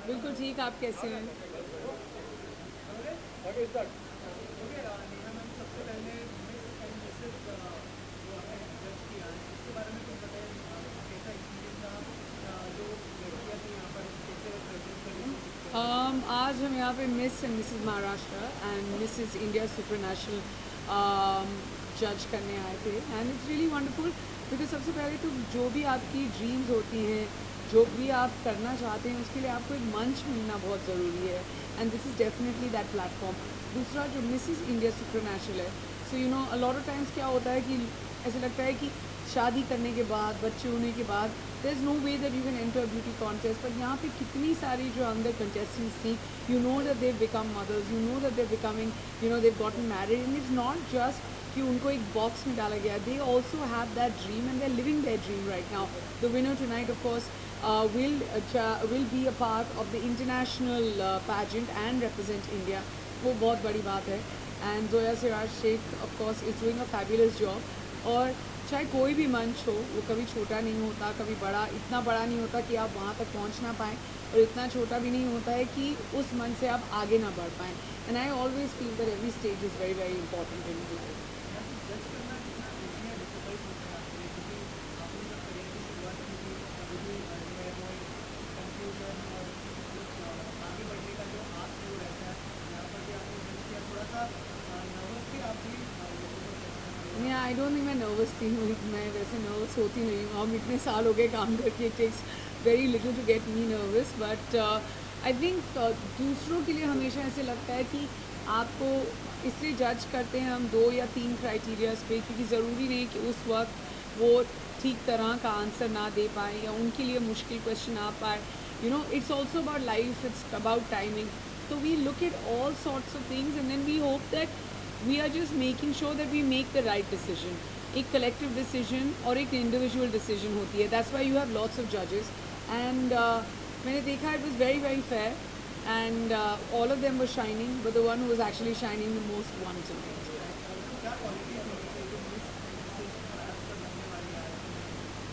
बिल्कुल ठीक, आप कैसे हैं? आज हम यहाँ पे miss and missus Maharashtra and missus India supernational जज करने आए थे and it's really wonderful because सबसे पहले तो जो भी आपकी ड्रीम्स होती हैं, जो भी आप करना चाहते हैं, उसके लिए आपको एक मंच मिलना बहुत ज़रूरी है and this is definitely that platform. दूसरा जो मिसेस इंडिया सुपरनेशनल है, so you know a lot of times क्या होता है कि ऐसे लगता है कि शादी करने के बाद, बच्चे होने के बाद there is no way that you can enter beauty contest, पर यहाँ पे कितनी सारी जो अंदर कंटेस्टेंट्स थी, you know that they become mothers, you know that they becoming, you know they gotten married and it's not just कि उनको एक बॉक्स में डाला गया, they also have that dream and they are living their dream right now. The winner tonight of course will be a part of the international pageant and represent India, वो बहुत बड़ी बात है। and Zoya Siraj Sheikh of course is doing a fabulous job। और चाहे कोई भी मंच हो, वो कभी छोटा नहीं होता, कभी बड़ा, इतना बड़ा नहीं होता कि आप वहाँ तक पहुँच ना पाएँ। और इतना छोटा भी नहीं होता है कि उस मन से आप आगे ना बढ़ पाएँ. And I always feel that every stage is very very important in life. I don't think मैं नर्वस थी. मैं वैसे नर्वस होती नहीं हूँ. अब इतने साल हो गए काम करके. It takes very little to get me nervous. But I think दूसरों के लिए हमेशा ऐसे लगता है कि आपको इसलिए जज करते हैं हम 2 या 3 क्राइटेरियाज पे, क्योंकि ज़रूरी नहीं कि उस वक्त वो ठीक तरह का आंसर ना दे पाए या उनके लिए मुश्किल क्वेश्चन आ पाए. You know, it's also about life, it's about timing. तो we look at all sorts of things and then we hope that we are just making sure that we make the right decision. एक collective decision और एक individual decision होती है. That's why you have lots of judges. And मैंने देखा it was very very fair and all of them were shining, but the one who was actually shining the most won tonight.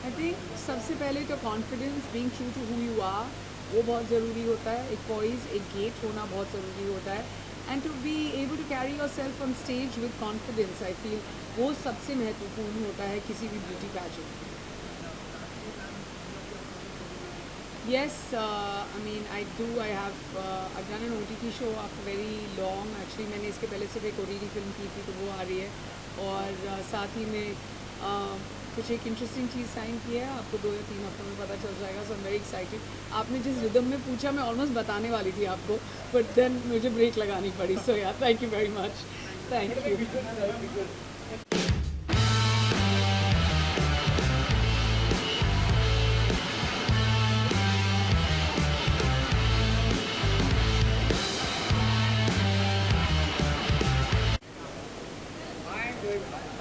I think सबसे पहले तो confidence, being true to who you are, वो बहुत ज़रूरी होता है. एक poise, एक gate होना बहुत ज़रूरी होता है. And to be able to carry yourself on stage with confidence, I feel वो सबसे महत्वपूर्ण होता है किसी भी beauty pageant. Yes, I mean I have I've done an OTT show after very long. Actually मैंने इसके पहले सिर्फ एक OTT फिल्म की थी, तो वो आ रही है. और साथ ही में कुछ एक इंटरेस्टिंग चीज़ साइन की है. आपको 2 या 3 हफ्तों में पता चल जाएगा. सो आई एम वेरी एक्साइटेड. आपने जिस रिदम में पूछा मैं ऑलमोस्ट बताने वाली थी आपको, बट देन मुझे ब्रेक लगानी पड़ी. सो या thank you very much. Thank you.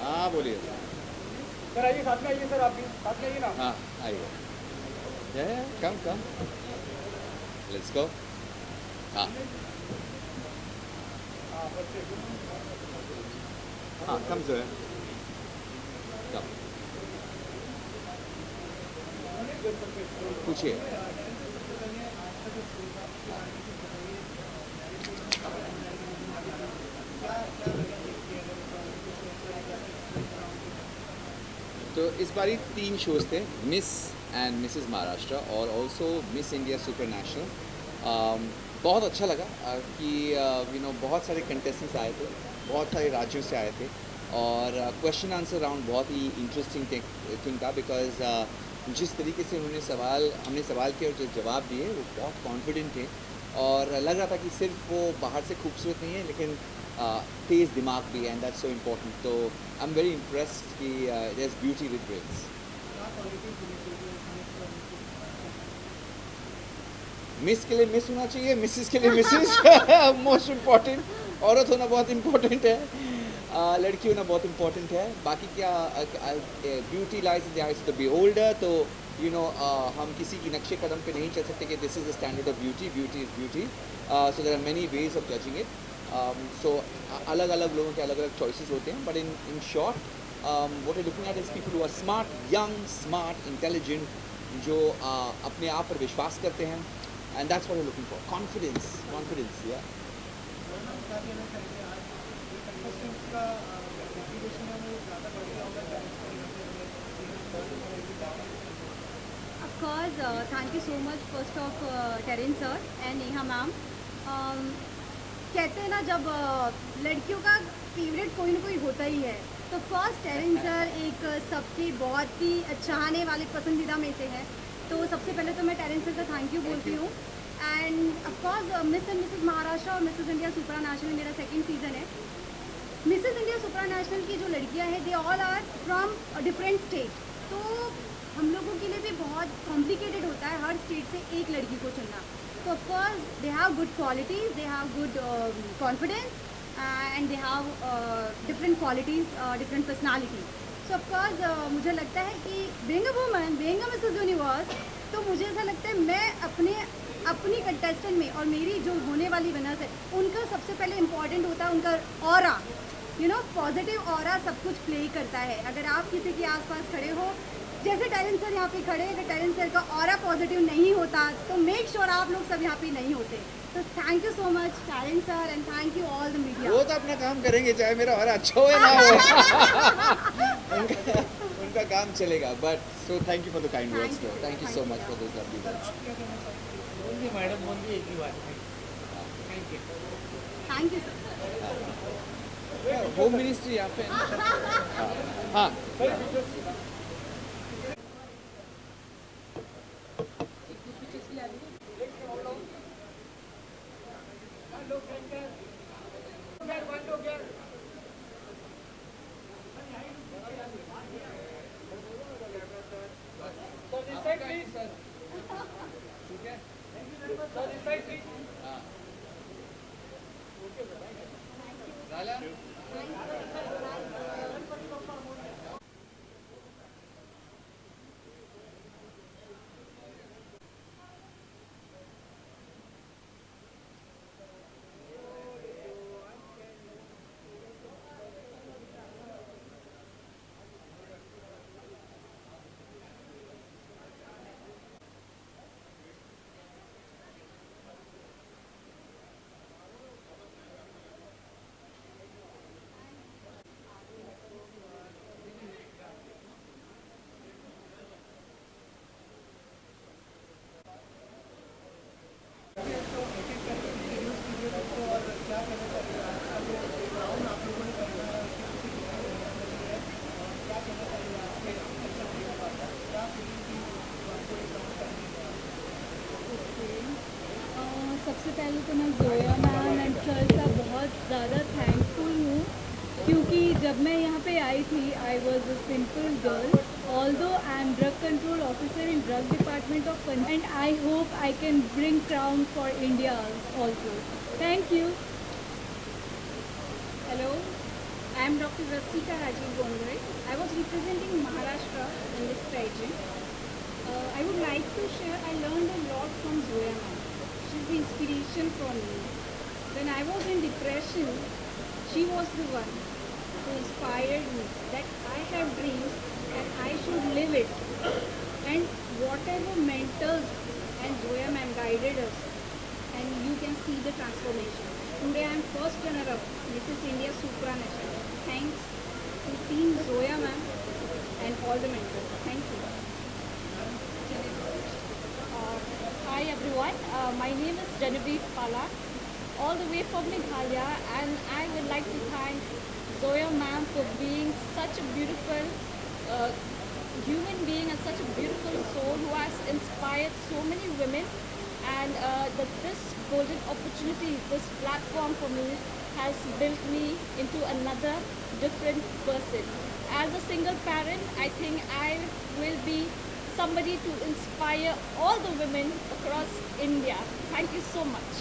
हाँ बोलिए सर. आइए साथ में आइए सर. आप भी साथ में आइए ना. हाँ आइए. Come let's go. हाँ कम सर. कम पूछिए. तो इस बारी 3 शोज़ थे, मिस एंड मिसेस महाराष्ट्र और also miss India super national. बहुत अच्छा लगा कि बहुत सारे कंटेस्टेंट्स आए थे, बहुत सारे राज्यों से आए थे और क्वेश्चन आंसर राउंड बहुत ही इंटरेस्टिंग थिंग था. बिकॉज जिस तरीके से हमने सवाल किए और जो जवाब दिए वो बहुत कॉन्फिडेंट थे और लग रहा था कि सिर्फ वो बाहर से खूबसूरत नहीं है लेकिन तेज़ दिमाग भी. And that's so important. तो आई एम वेरी इम्प्रेस्ड कि there is beauty with brains. Miss के लिए मिस होना चाहिए, मिसेस के लिए मिसेस. Most important. औरत होना बहुत इम्पोर्टेंट है, लड़की होना बहुत इम्पोर्टेंट है. बाकी क्या beauty lies in the eyes of the beholder. तो हम किसी की नक्शे कदम पे नहीं चल सकते कि this is the standard of beauty. Beauty is beauty. So there are many ways of judging it. So अलग अलग लोगों के अलग अलग चॉइसेस होते हैं. But in short what I looking at is people who are smart, young, smart, intelligent, जो अपने आप पर विश्वास करते हैं. And that's what I am looking for. Confidence. या Of course, thank you so much first of Terence sir and Neha ma'am. कहते हैं ना जब लड़कियों का फेवरेट कोई ना कोई होता ही है, तो फर्स्ट टेरेंस सर एक सबके बहुत ही चाहने वाले पसंदीदा में से है. तो सबसे पहले तो मैं टेरेंस सर का थैंक यू बोलती हूँ. And of course miss and missus Maharashtra और मिसेस इंडिया सुपरा नेशनल मेरा 2nd सीज़न है. मिसेस इंडिया सुपरा नेशनल की जो लड़कियाँ हैं they all are from different state. तो हम लोगों के लिए भी बहुत कॉम्प्लिकेटेड होता है हर स्टेट से एक लड़की को चुनना. So of course they have good qualities, they have good confidence, and they have different qualities, different personalities. So of course मुझे लगता है कि being a woman, being a Mrs. Universe, तो मुझे ऐसा लगता है मैं अपनी कंटेस्टेंट में और मेरी जो होने वाली विनर्स है उनका सबसे पहले इम्पॉर्टेंट होता है उनका ऑरा. पॉजिटिव ऑरा सब कुछ प्ले करता है. अगर आप किसी के आसपास खड़े हो जैसे टैलेंट सर यहाँ पे खड़े हैं, अगर टैलेंट सर का ऑरा पॉजिटिव नहीं होता तो मेक श्योर आप लोग सब यहाँ पे नहीं होते. तो thank you so much talent sir and thank you all the media. वो तो अपना काम करेंगे चाहे मेरा ऑरा अच्छा हो या ना हो. उनका काम चलेगा. But so thank you for the kind words. Thank you so much for this lovely words. Madam बोलिए एक ही बात. Thank you. Thank you sir. Home ministry यहाँ पे. हाँ. सबसे पहले तो मैं जोया मैम एंड सर का बहुत ज़्यादा थैंकफुल हूँ, क्योंकि जब मैं यहाँ पे आई थी I was a simple girl, although I am drug control officer in drug department of and I hope I can bring crown for India also. Thank you. Hello, I am Dr. Rasika Rajiv Gondre. I was representing Maharashtra in this pageant. I would like to share, I learned a lot from Zoya ma'am. She's the inspiration for me. When I was in depression, she was the one who inspired me that I have dreams and I should live it. And whatever mentors and Zoya ma'am guided us, and you can see the transformation. Today I am first runner-up, Mrs. India Supranational. Thanks to Team Zoya ma'am and all the mentors. Thank you. Hi everyone, my name is Genevieve Pala, all the way from Meghalaya, and I would like to thank Zoya ma'am for being such a beautiful human being and such a beautiful soul who has inspired so many women, and this golden opportunity, this platform for me has built me into another different person. As a single parent, I think I will be somebody to inspire all the women across India. Thank you so much.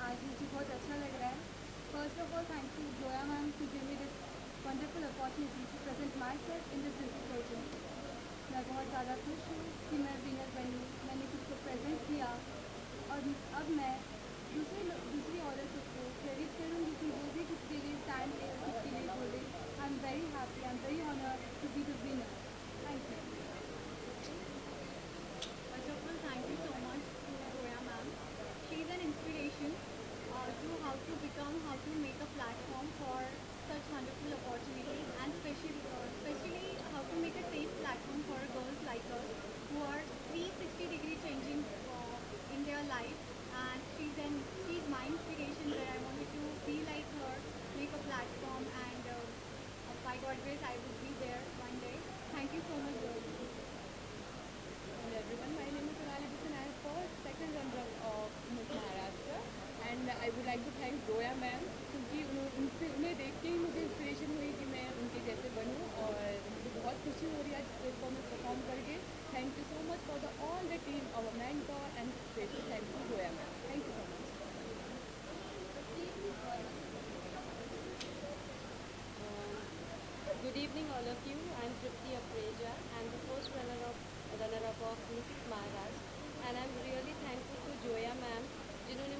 आज मुझे बहुत अच्छा लग रहा है. First of all, thank you Zoya ma'am to give me this wonderful opportunity to present myself in this beauty pageant. मैं बहुत ज़्यादा खुश हूँ कि मैं विनर बनी, मैंने खुद को प्रेजेंट किया और अब मैं दूसरी औरतों को क्रेडिट करूँगी कि वो भी खुद के लिए स्टैंड ले, खुद के लिए बोले. I am very happy, I am very honoured to be the winner. Thank you. First of all, thank you so much to Zoya ma'am. She is an inspiration to how to become, how to make a platform for such wonderful opportunities, and especially how to make a safe platform for girls like us who are 360-degree changing in their life. And she's my inspiration, where I wanted to be like her, make a platform, and by God's grace I will be there one day. Thank you so much, girls. Hello everyone, my name is Sonali Bishan. I am first second runner of Miss Maharashtra, and I would like to thank Zoya ma'am, क्योंकि उन्हें देख के ही मुझे inspiration हुई कि मैं उनके जैसे बनूं, और मुझे बहुत खुशी हो रही है आज प्लेटफॉर्म में परफॉर्म करके. Thank you so much for all the team, our mentor, and special thank you Zoya ma'am. Thank you so much. Good evening all of you. I am Tripti Apreja and the first runner of runner-up of Mrs. Maharashtra, and I'm really thankful to Joya ma'am, जिन्होंने